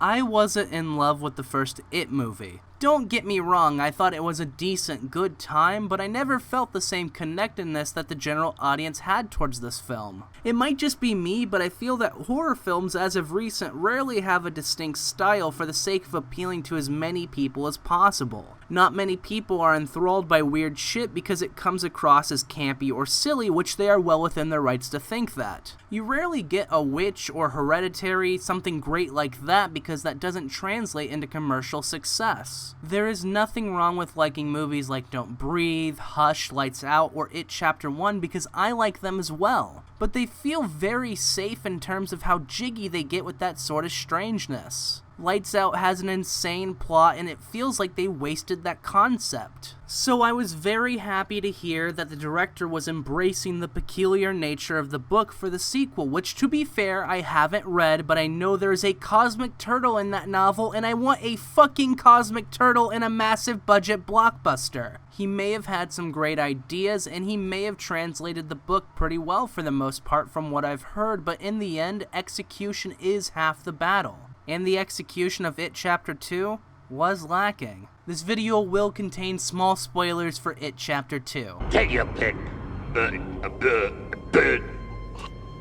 I wasn't in love with the first It movie. Don't get me wrong, I thought it was a decent, good time, but I never felt the same connectedness that the general audience had towards this film. It might just be me, but I feel that horror films as of recent rarely have a distinct style for the sake of appealing to as many people as possible. Not many people are enthralled by weird shit because it comes across as campy or silly, which they are well within their rights to think that. You rarely get a Witch or Hereditary, something great like that, because that doesn't translate into commercial success. There is nothing wrong with liking movies like Don't Breathe, Hush, Lights Out, or It Chapter 1 because I like them as well. But they feel very safe in terms of how jiggy they get with that sort of strangeness. Lights Out has an insane plot and it feels like they wasted that concept. So I was very happy to hear that the director was embracing the peculiar nature of the book for the sequel, which to be fair, I haven't read, but I know there's a cosmic turtle in that novel and I want a fucking cosmic turtle in a massive budget blockbuster. He may have had some great ideas and he may have translated the book pretty well for the most part from what I've heard, but in the end, execution is half the battle. And the execution of It Chapter 2 was lacking. This video will contain small spoilers for It Chapter 2. Take your pick,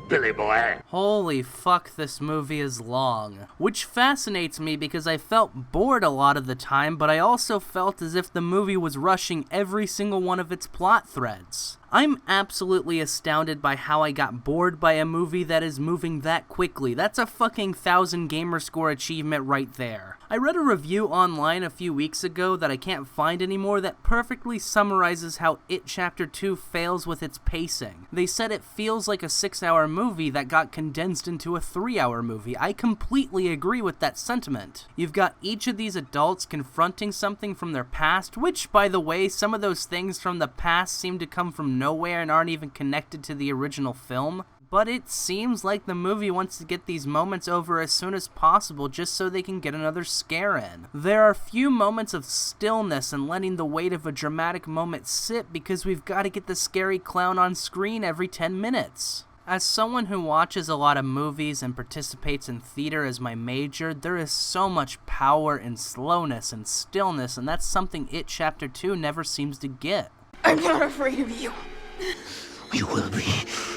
Billy boy. Holy fuck, this movie is long. Which fascinates me because I felt bored a lot of the time, but I also felt as if the movie was rushing every single one of its plot threads. I'm absolutely astounded by how I got bored by a movie that is moving that quickly. That's a fucking 1,000 gamerscore achievement right there. I read a review online a few weeks ago that I can't find anymore that perfectly summarizes how It Chapter 2 fails with its pacing. They said it feels like a 6-hour movie that got condensed into a 3-hour movie. I completely agree with that sentiment. You've got each of these adults confronting something from their past, which, by the way, some of those things from the past seem to come from nowhere and aren't even connected to the original film. But it seems like the movie wants to get these moments over as soon as possible just so they can get another scare in. There are few moments of stillness and letting the weight of a dramatic moment sit because we've got to get the scary clown on screen every 10 minutes. As someone who watches a lot of movies and participates in theater as my major, there is so much power in slowness and stillness, and that's something It Chapter 2 never seems to get. I'm not afraid of you. You will be.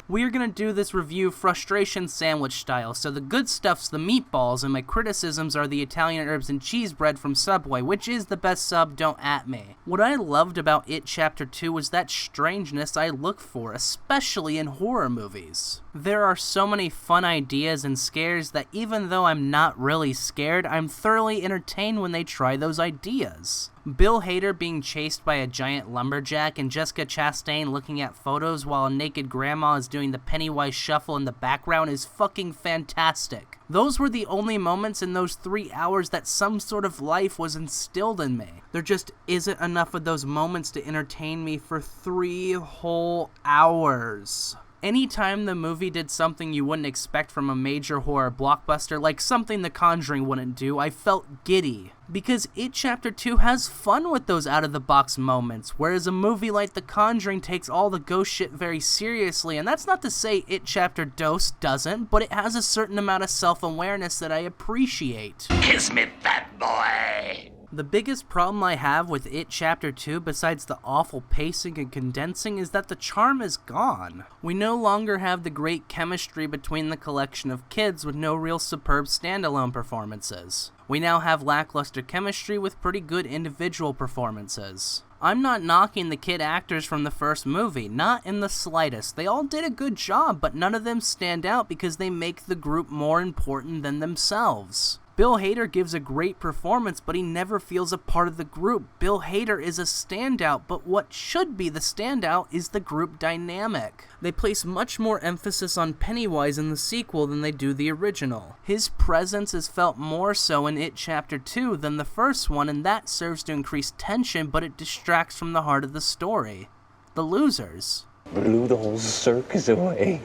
We're gonna do this review frustration sandwich style, so the good stuff's the meatballs and my criticisms are the Italian herbs and cheese bread from Subway, which is the best sub, don't at me. What I loved about It Chapter 2 was that strangeness I look for, especially in horror movies. There are so many fun ideas and scares that even though I'm not really scared, I'm thoroughly entertained when they try those ideas. Bill Hader being chased by a giant lumberjack and Jessica Chastain looking at photos while a naked grandma is doing the Pennywise shuffle in the background is fucking fantastic. Those were the only moments in those 3 hours that some sort of life was instilled in me. There just isn't enough of those moments to entertain me for 3 whole hours. Anytime the movie did something you wouldn't expect from a major horror blockbuster, like something The Conjuring wouldn't do, I felt giddy. Because It Chapter 2 has fun with those out-of-the-box moments, whereas a movie like The Conjuring takes all the ghost shit very seriously, and that's not to say It Chapter Dos doesn't, but it has a certain amount of self-awareness that I appreciate. Kiss me, fat boy. The biggest problem I have with It Chapter 2, besides the awful pacing and condensing, is that the charm is gone. We no longer have the great chemistry between the collection of kids with no real superb standalone performances. We now have lackluster chemistry with pretty good individual performances. I'm not knocking the kid actors from the first movie, not in the slightest. They all did a good job, but none of them stand out because they make the group more important than themselves. Bill Hader gives a great performance, but he never feels a part of the group. Bill Hader is a standout, but what should be the standout is the group dynamic. They place much more emphasis on Pennywise in the sequel than they do the original. His presence is felt more so in It Chapter 2 than the first one, and that serves to increase tension, but it distracts from the heart of the story. The losers. Blew the whole circus away.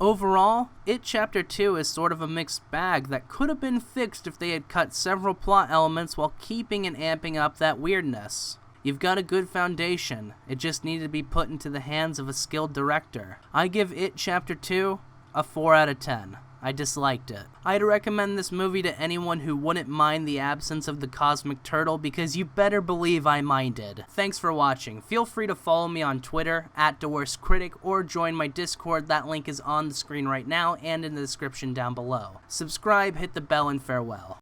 Overall, It Chapter 2 is sort of a mixed bag that could have been fixed if they had cut several plot elements while keeping and amping up that weirdness. You've got a good foundation, it just needed to be put into the hands of a skilled director. I give It Chapter 2 a 4 out of 10. I disliked it. I'd recommend this movie to anyone who wouldn't mind the absence of the cosmic turtle, because you better believe I minded. Thanks for watching. Feel free to follow me on Twitter, @DeWorstCritic, or join my Discord. That link is on the screen right now and in the description down below. Subscribe, hit the bell, and farewell.